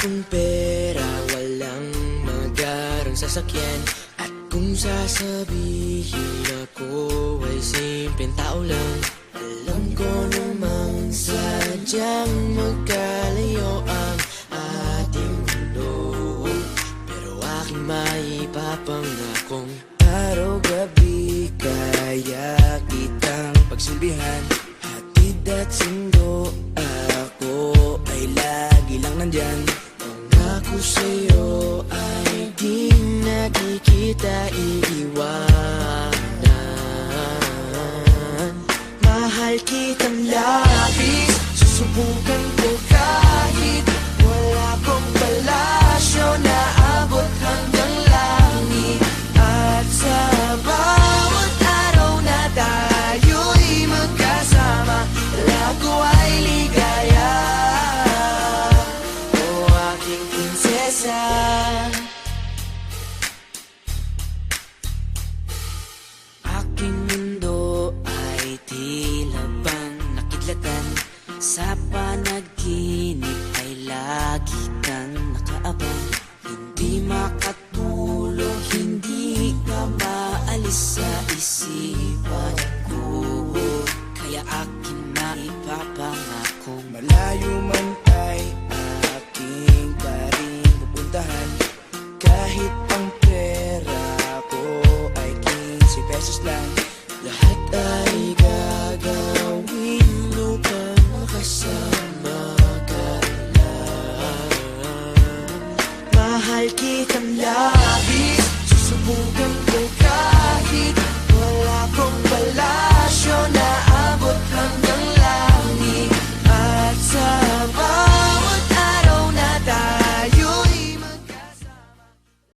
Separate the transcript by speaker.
Speaker 1: akong pera, walang magarang sasakyan. At kung sasabihin ako ay simpleng tao lang, alam ko namang sadyang magkalayo ang ating mundo. Pero aking maipapangakong araw-gabi kaya kitang pagsilbihan. Hatid at sundo, ako ay lagi lang nandyan. Pangako sa'yo ay di nakikita iiwanan. Mahal kitang labis, susubukan ko kahit wala kong palasyo na abot hanggang langit. At sa bawat araw na tayo'y magkasama, lago ay ligaya. O aking prinsesa, aking mundo ay tila bang nakidlatan. Sa panaginip ay lagi kang nakaabang. Hindi makatulog, hindi ka maalis sa isipan ko. Kaya aking maipapangakong malayo man ay aking pa rin pupuntahan. Kahit ang pera ko ay 15 pesos lang, lahat ay gagawin upang makasama ka lang. Mahal kitang labis, susubukan ko